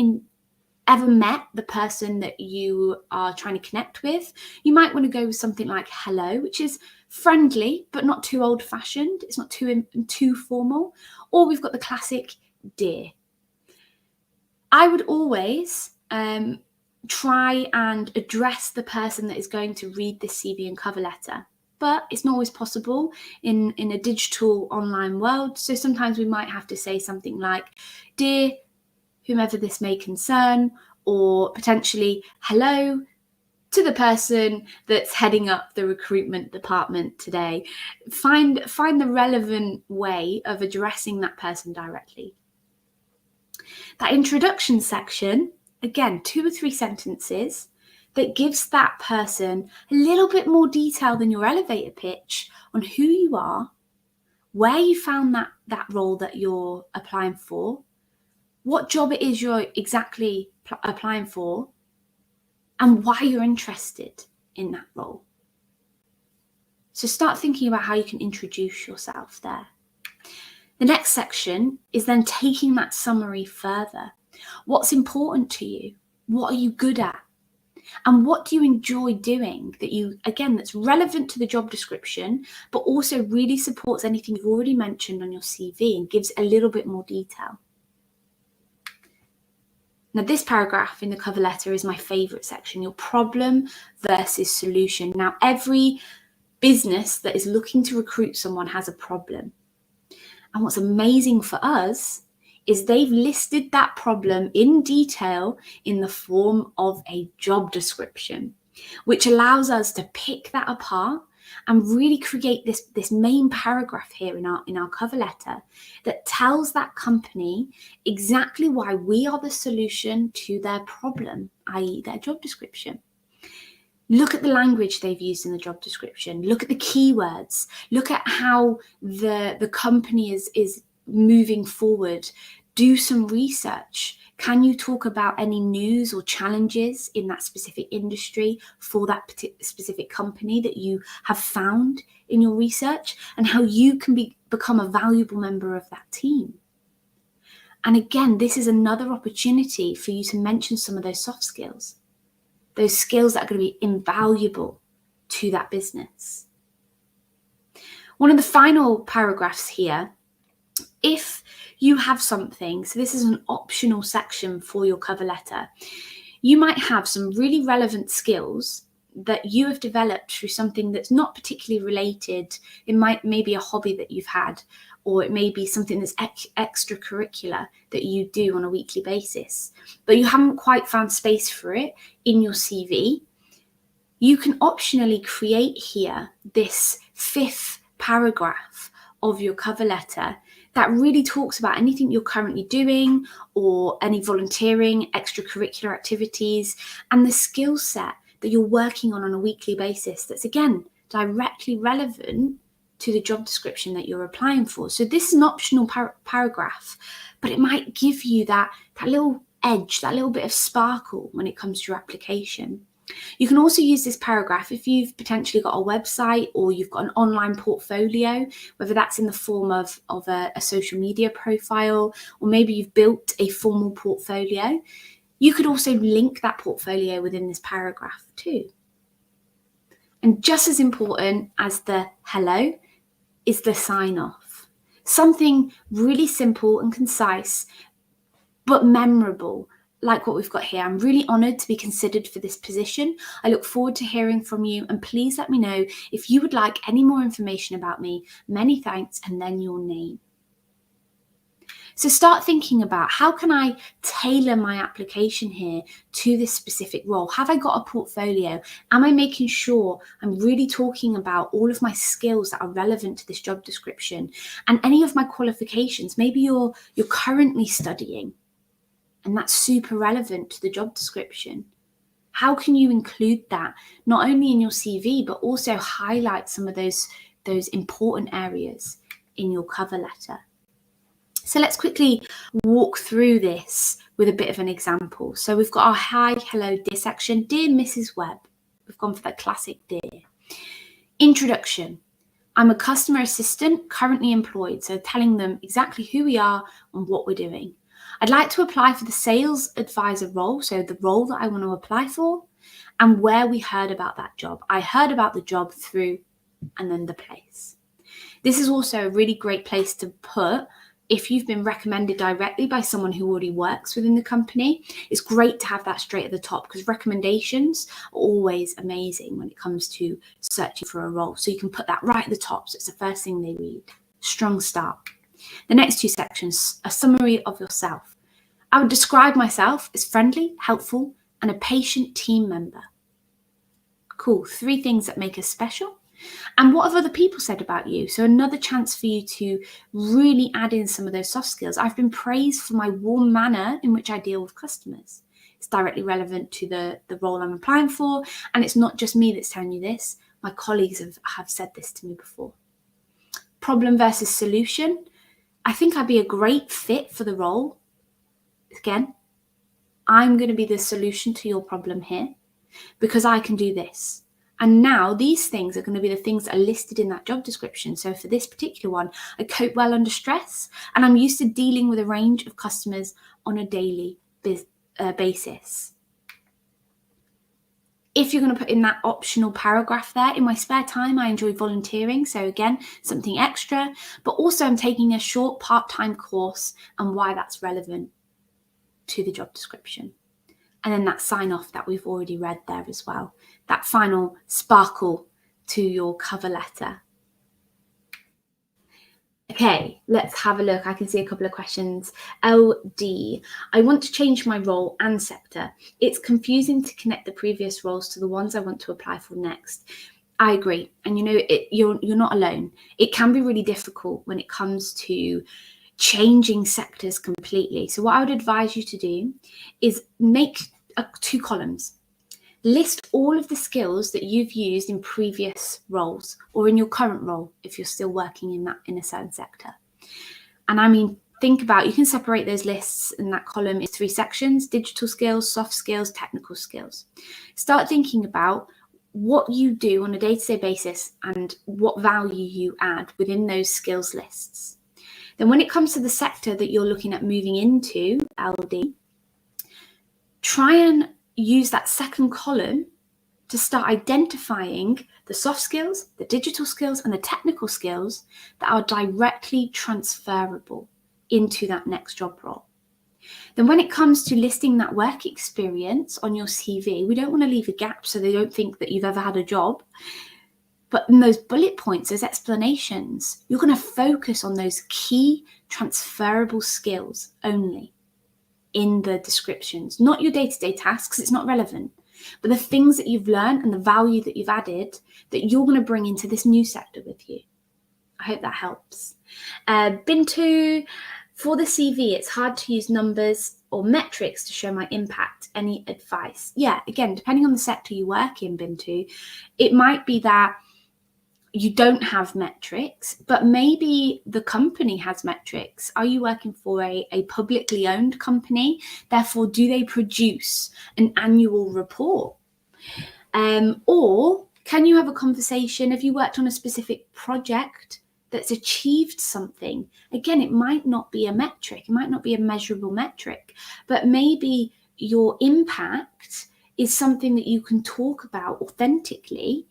A: ever met the person that you are trying to connect with, you might want to go with something like hello, which is friendly but not too old-fashioned. It's not too formal. Or we've got the classic dear. I would always try and address the person that is going to read this CV and cover letter, but it's not always possible in a digital online world. So sometimes we might have to say something like, dear whomever this may concern, or potentially hello to the person that's heading up the recruitment department today. Find the relevant way of addressing that person directly. That introduction section, again, 2 or 3 sentences that gives that person a little bit more detail than your elevator pitch on who you are, where you found that role that you're applying for, what job it is you're exactly applying for, and why you're interested in that role. So start thinking about how you can introduce yourself there. The next section is then taking that summary further. What's important to you? What are you good at? And what do you enjoy doing that's relevant to the job description, but also really supports anything you've already mentioned on your CV and gives a little bit more detail. Now, this paragraph in the cover letter is my favorite section, your problem versus solution. Now, every business that is looking to recruit someone has a problem. And what's amazing for us is they've listed that problem in detail in the form of a job description, which allows us to pick that apart and really create this main paragraph here in our cover letter that tells that company exactly why we are the solution to their problem, i.e. their job description. Look at the language they've used in the job description. Look at the keywords. Look at how the company is moving forward. Do some research. Can you talk about any news or challenges in that specific industry for that specific company that you have found in your research, and how you can become a valuable member of that team? And again, this is another opportunity for you to mention some of those soft skills, those skills that are going to be invaluable to that business. One of the final paragraphs here, if you have something, so this is an optional section for your cover letter, you might have some really relevant skills that you have developed through something that's not particularly related. It may be a hobby that you've had, or it may be something that's extracurricular that you do on a weekly basis, but you haven't quite found space for it in your CV. You can optionally create here this 5th paragraph of your cover letter that really talks about anything you're currently doing, or any volunteering, extracurricular activities, and the skill set that you're working on a weekly basis that's, again, directly relevant to the job description that you're applying for. So this is an optional paragraph, but it might give you that little edge, that little bit of sparkle when it comes to your application. You can also use this paragraph if you've potentially got a website or you've got an online portfolio, whether that's in the form of a social media profile, or maybe you've built a formal portfolio. You could also link that portfolio within this paragraph too. And just as important as the hello is the sign off. Something really simple and concise, but memorable, like what we've got here. I'm really honoured to be considered for this position. I look forward to hearing from you, and please let me know if you would like any more information about me. Many thanks, and then your name. So start thinking about, how can I tailor my application here to this specific role? Have I got a portfolio? Am I making sure I'm really talking about all of my skills that are relevant to this job description and any of my qualifications? Maybe you're currently studying and that's super relevant to the job description. How can you include that not only in your CV, but also highlight some of those important areas in your cover letter? So let's quickly walk through this with a bit of an example. So we've got our hi, hello, dear section. Dear Mrs. Webb. We've gone for that classic dear. Introduction. I'm a customer assistant currently employed, so telling them exactly who we are and what we're doing. I'd like to apply for the sales advisor role, so the role that I want to apply for, and where we heard about that job. I heard about the job through, and then the place. This is also a really great place to put if you've been recommended directly by someone who already works within the company. It's great to have that straight at the top, because recommendations are always amazing when it comes to searching for a role. So you can put that right at the top, so it's the first thing they read. Strong start. The next two sections, a summary of yourself. I would describe myself as friendly, helpful, and a patient team member. Cool. 3 things that make us special. And what have other people said about you? So another chance for you to really add in some of those soft skills. I've been praised for my warm manner in which I deal with customers. It's directly relevant to the role I'm applying for. And it's not just me that's telling you this. My colleagues have said this to me before. Problem versus solution. I think I'd be a great fit for the role. Again, I'm going to be the solution to your problem here because I can do this. And now these things are going to be the things that are listed in that job description. So for this particular one, I cope well under stress, and I'm used to dealing with a range of customers on a daily basis. If you're going to put in that optional paragraph there, in my spare time, I enjoy volunteering. So again, something extra, but also I'm taking a short part-time course and why that's relevant to the job description. And then that sign off that we've already read there as well. That final sparkle to your cover letter. Okay, let's have a look. I can see a couple of questions. LD, I want to change my role and sector. It's confusing to connect the previous roles to the ones I want to apply for next. I agree. And you know, you're not alone. It can be really difficult when it comes to changing sectors completely. So what I would advise you to do is make 2 columns. List all of the skills that you've used in previous roles or in your current role if you're still working in a certain sector. And I mean, think about, you can separate those lists in that column in 3 sections: digital skills, soft skills, technical skills. Start thinking about what you do on a day-to-day basis and what value you add within those skills lists. Then when it comes to the sector that you're looking at moving into, LD, try and use that second column to start identifying the soft skills, the digital skills, and the technical skills that are directly transferable into that next job role. Then when it comes to listing that work experience on your CV, we don't want to leave a gap so they don't think that you've ever had a job. But in those bullet points, those explanations, you're going to focus on those key transferable skills only in the descriptions, not your day-to-day tasks, it's not relevant, but the things that you've learned and the value that you've added that you're going to bring into this new sector with you. I hope that helps. Bintu, for the CV, it's hard to use numbers or metrics to show my impact. Any advice? Yeah, again, depending on the sector you work in, Bintu, it might be that you don't have metrics, but maybe the company has metrics. Are you working for a publicly owned company? Therefore, do they produce an annual report? Or can you have a conversation? Have you worked on a specific project that's achieved something? Again, it might not be a metric, it might not be a measurable metric, but maybe your impact is something that you can talk about authentically.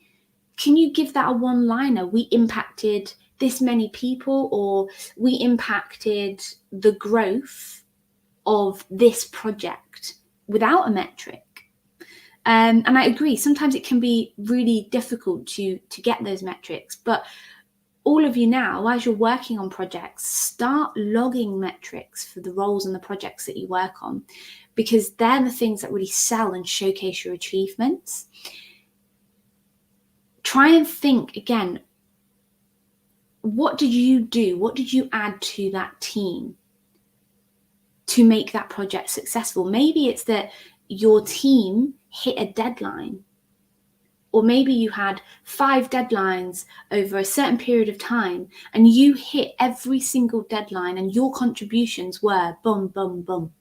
A: Can you give that a one-liner? We impacted this many people, or we impacted the growth of this project, without a metric. And I agree, sometimes it can be really difficult to get those metrics, but all of you now, as you're working on projects, start logging metrics for the roles and the projects that you work on, because they're the things that really sell and showcase your achievements. Try and think again, what did you do? What did you add to that team to make that project successful? Maybe it's that your team hit a deadline, or maybe you had 5 deadlines over a certain period of time and you hit every single deadline and your contributions were boom, boom, boom.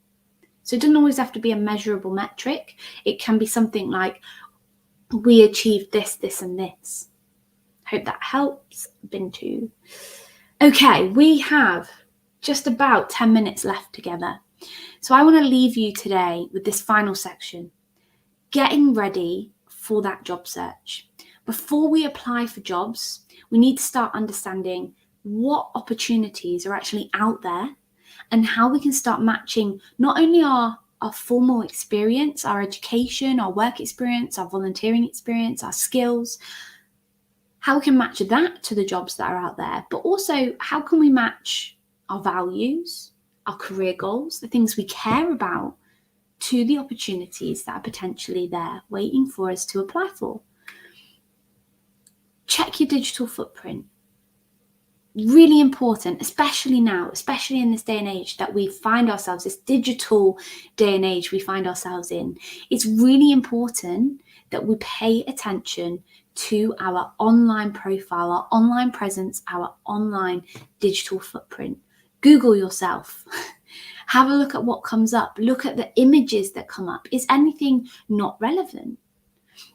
A: So it doesn't always have to be a measurable metric. It can be something like, we achieved this, this, and this. Hope that helps. Bintu. Okay, we have just about 10 minutes left together. So I want to leave you today with this final section, getting ready for that job search. Before we apply for jobs, we need to start understanding what opportunities are actually out there and how we can start matching not only our formal experience, our education, our work experience, our volunteering experience, our skills, how we can match that to the jobs that are out there, but also how can we match our values, our career goals, the things we care about, to the opportunities that are potentially there waiting for us to apply for. Check your digital footprint. Really important, especially now, especially in this day and age that we find ourselves, this digital day and age we find ourselves in. It's really important that we pay attention to our online profile, our online presence, our online digital footprint. Google yourself. Have a look at what comes up. Look at the images that come up. Is anything not relevant?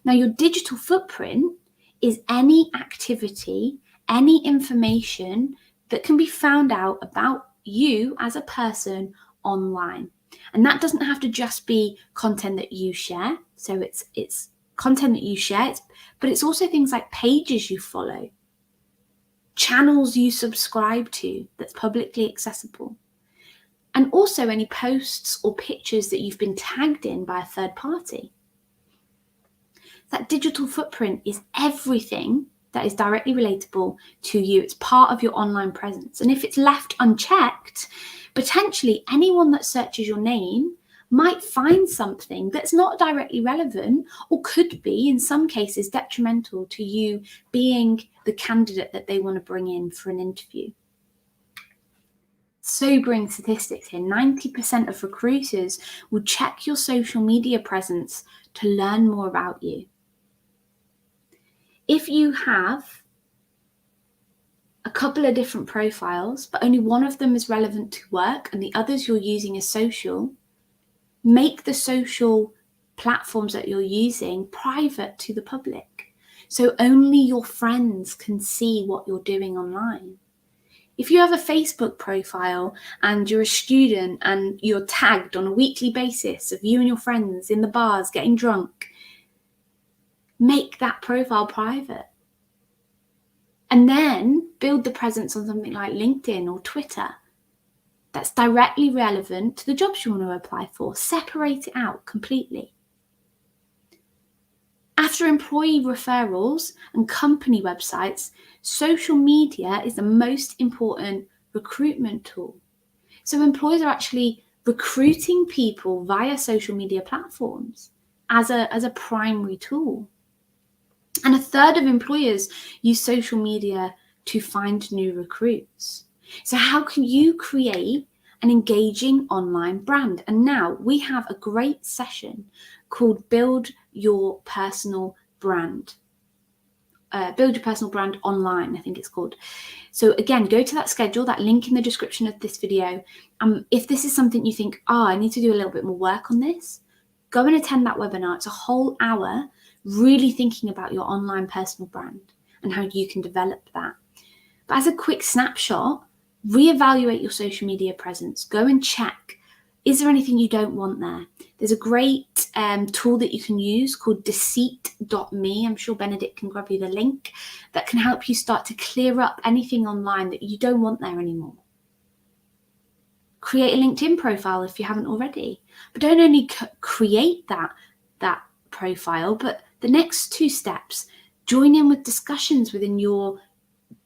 A: Now, your digital footprint is any activity, any information that can be found out about you as a person online. And that doesn't have to just be content that you share. So it's content that you share, but it's also things like pages you follow, channels you subscribe to that's publicly accessible, and also any posts or pictures that you've been tagged in by a third party. That digital footprint is everything that is directly relatable to you. It's part of your online presence. And if it's left unchecked, potentially anyone that searches your name might find something that's not directly relevant, or could be, in some cases, detrimental to you being the candidate that they want to bring in for an interview. Sobering statistics here, 90% of recruiters will check your social media presence to learn more about you. If you have a couple of different profiles, but only one of them is relevant to work and the others you're using as social, make the social platforms that you're using private to the public, so only your friends can see what you're doing online. If you have a Facebook profile and you're a student and you're tagged on a weekly basis of you and your friends in the bars getting drunk, make that profile private. And then build the presence on something like LinkedIn or Twitter that's directly relevant to the jobs you want to apply for. Separate it out completely. After employee referrals and company websites, social media is the most important recruitment tool. So employers are actually recruiting people via social media platforms as a primary tool. And a third of employers use social media to find new recruits. So how can you create an engaging online brand? And now we have a great session called Build Your Personal Brand Build Your Personal Brand Online, I think it's called. So again, go to that schedule, that link in the description of this video. If this is something you think, I need to do a little bit more work on this, go and attend that webinar. It's a whole hour really thinking about your online personal brand and how you can develop that. But as a quick snapshot, reevaluate your social media presence. Go and check, is there anything you don't want there? There's a great tool that you can use called deceit.me. I'm sure Benedict can grab you the link that can help you start to clear up anything online that you don't want there anymore. Create a LinkedIn profile if you haven't already. But don't only create that profile, but the next 2 steps, join in with discussions within your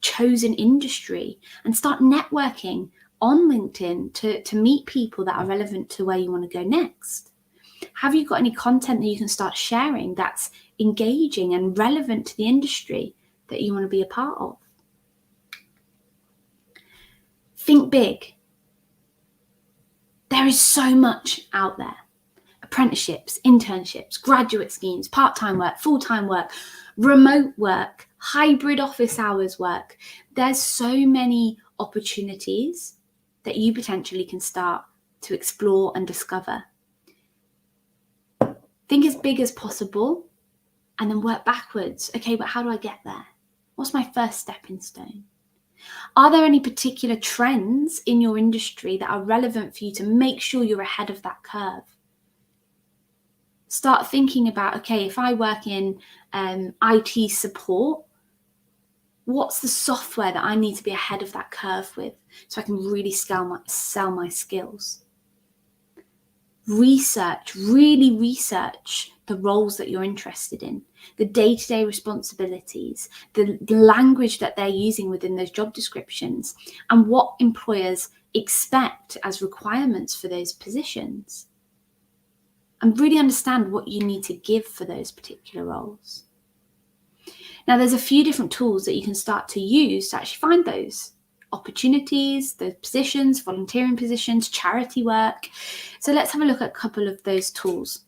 A: chosen industry and start networking on LinkedIn to meet people that are relevant to where you want to go next. Have you got any content that you can start sharing that's engaging and relevant to the industry that you want to be a part of? Think big. There is so much out there. Apprenticeships, internships, graduate schemes, part-time work, full-time work, remote work, hybrid office hours work. There's so many opportunities that you potentially can start to explore and discover. Think as big as possible and then work backwards. Okay, but how do I get there? What's my first stepping stone? Are there any particular trends in your industry that are relevant for you to make sure you're ahead of that curve? Start thinking about, okay, if I work in IT support, what's the software that I need to be ahead of that curve with so I can really sell my skills? Really research the roles that you're interested in, the day-to-day responsibilities, the language that they're using within those job descriptions, and what employers expect as requirements for those positions. And really understand what you need to give for those particular roles. Now, there's a few different tools that you can start to use to actually find those opportunities, those positions, volunteering positions, charity work. So let's have a look at a couple of those tools.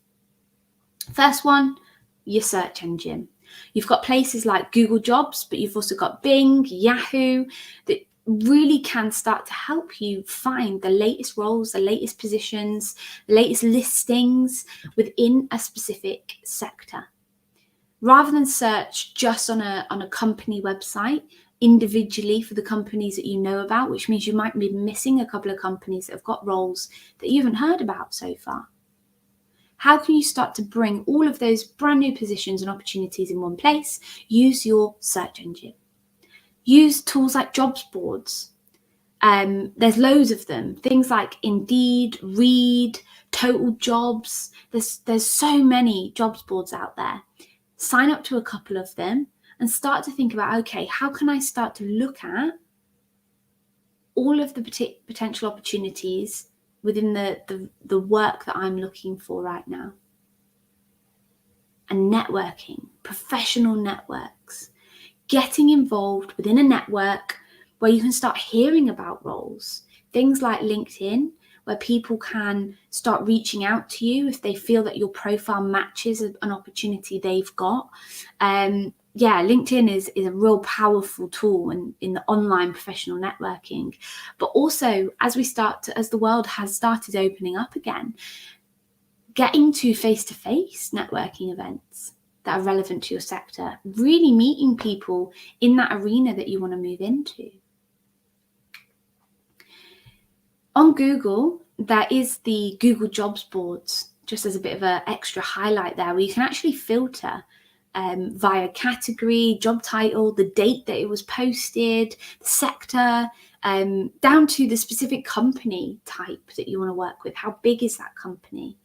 A: First one, your search engine. You've got places like Google Jobs, but you've also got Bing, Yahoo, that really can start to help you find the latest roles, the latest positions, the latest listings within a specific sector. Rather than search just on a company website individually for the companies that you know about, which means you might be missing a couple of companies that have got roles that you haven't heard about so far. How can you start to bring all of those brand new positions and opportunities in one place? Use your search engine. Use tools like jobs boards. There's loads of them. Things like Indeed, Reed, Total Jobs. There's so many jobs boards out there. Sign up to a couple of them and start to think about, okay, how can I start to look at all of the potential opportunities within the work that I'm looking for right now? And networking, professional networks, getting involved within a network where you can start hearing about roles. Things like LinkedIn, where people can start reaching out to you if they feel that your profile matches an opportunity they've got. LinkedIn is a real powerful tool in the online professional networking. But also, as the world has started opening up again, getting to face-to-face networking events that are relevant to your sector, really meeting people in that arena that you want to move into. On Google, there is the Google Jobs boards, just as a bit of an extra highlight there, where you can actually filter via category, job title, the date that it was posted, the sector, down to the specific company type that you want to work with. How big is that company?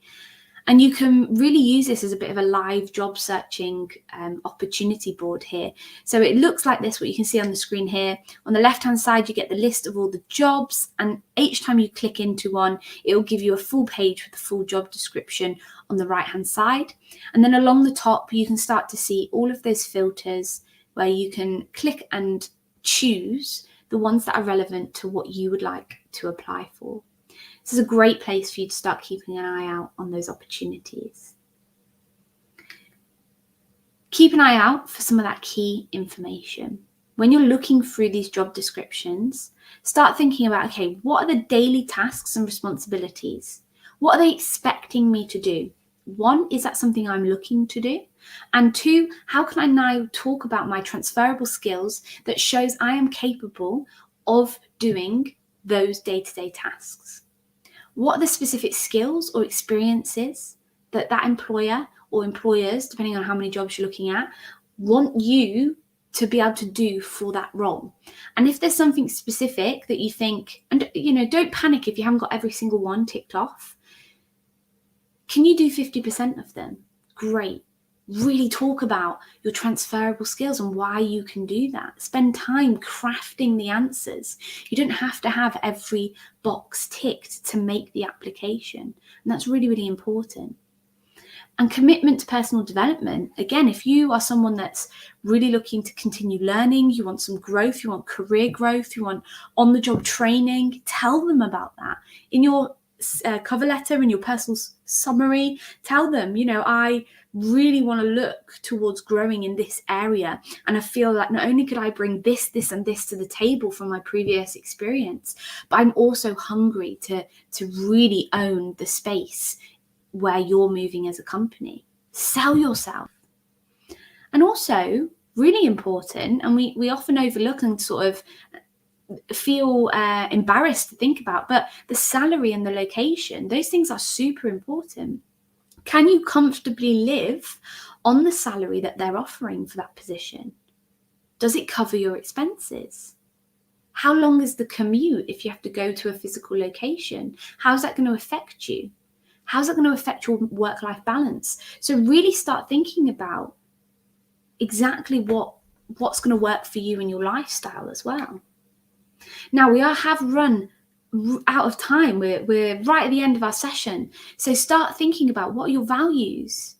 A: And you can really use this as a bit of a live job searching opportunity board here. So it looks like this, what you can see on the screen here. On the left-hand side, you get the list of all the jobs. And each time you click into one, it will give you a full page with the full job description on the right-hand side. And then along the top, you can start to see all of those filters where you can click and choose the ones that are relevant to what you would like to apply for. This is a great place for you to start keeping an eye out on those opportunities. Keep an eye out for some of that key information. When you're looking through these job descriptions, start thinking about, okay, what are the daily tasks and responsibilities? What are they expecting me to do? One, is that something I'm looking to do? And two, how can I now talk about my transferable skills that shows I am capable of doing those day-to-day tasks? What are the specific skills or experiences that employer or employers, depending on how many jobs you're looking at, want you to be able to do for that role? And if there's something specific that you think, and don't panic if you haven't got every single one ticked off. Can you do 50% of them? Great. Really talk about your transferable skills and why you can do that. Spend time crafting the answers. You don't have to have every box ticked to make the application. And that's really, really important. And commitment to personal development. Again, if you are someone that's really looking to continue learning, you want some growth, you want career growth, you want on-the-job training, tell them about that. In your cover letter, in your personal summary, tell them, I really want to look towards growing in this area. And I feel like not only could I bring this, and this to the table from my previous experience, but I'm also hungry to really own the space where you're moving as a company. Sell yourself. And also, really important, and we often overlook and sort of feel embarrassed to think about, but the salary and the location, those things are super important. Can you comfortably live on the salary that they're offering for that position? Does it cover your expenses? How long is the commute if you have to go to a physical location? How's that going to affect you? How's that going to affect your work-life balance? So really start thinking about exactly what's going to work for you in your lifestyle as well. Now, we have run out of time. We're right at the end of our session. So start thinking about what are your values?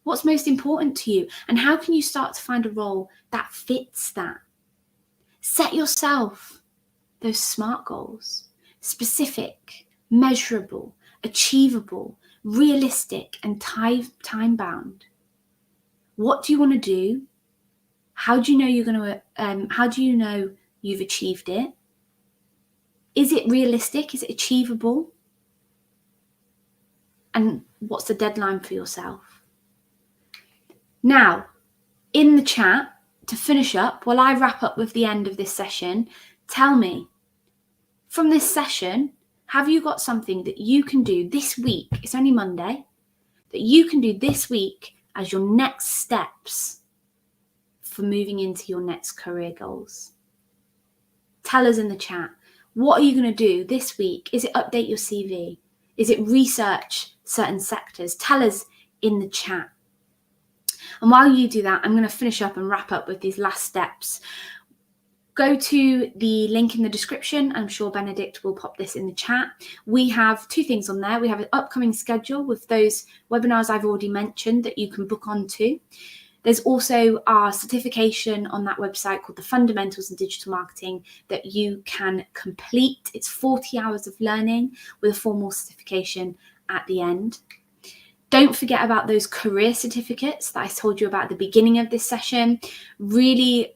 A: What's most important to you? And how can you start to find a role that fits that? Set yourself those SMART goals: specific, measurable, achievable, realistic, and time-bound. What do you want to do? How do you know how do you know you've achieved it? Is it realistic? Is it achievable? And what's the deadline for yourself? Now, in the chat, to finish up, while I wrap up with the end of this session, tell me, from this session, have you got something that you can do this week? It's only Monday. That you can do this week as your next steps for moving into your next career goals. Tell us in the chat. What are you going to do this week? Is it update your CV? Is it research certain sectors? Tell us in the chat. And while you do that, I'm going to finish up and wrap up with these last steps. Go to the link in the description. I'm sure Benedict will pop this in the chat. We have two things on there. We have an upcoming schedule with those webinars I've already mentioned that you can book onto. There's also our certification on that website called the Fundamentals in Digital Marketing that you can complete. It's 40 hours of learning with a formal certification at the end. Don't forget about those career certificates that I told you about at the beginning of this session. Really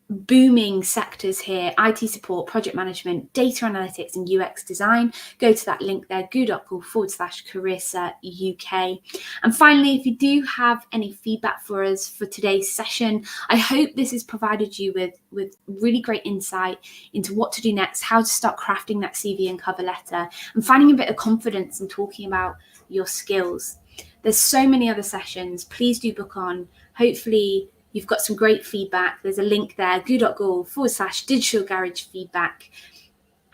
A: booming sectors here: IT support, project management, data analytics, and UX design. Go to that link there, goo.com/careercert UK. And finally, if you do have any feedback for us for today's session, I hope this has provided you with really great insight into what to do next, how to start crafting that CV and cover letter, and finding a bit of confidence in talking about your skills. There's so many other sessions. Please do book on. Hopefully you've got some great feedback. There's a link there, goo.com/digital garage feedback.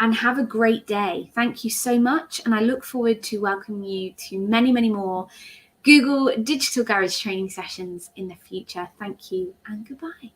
A: And have a great day. Thank you so much. And I look forward to welcoming you to many, many more Google Digital Garage training sessions in the future. Thank you and goodbye.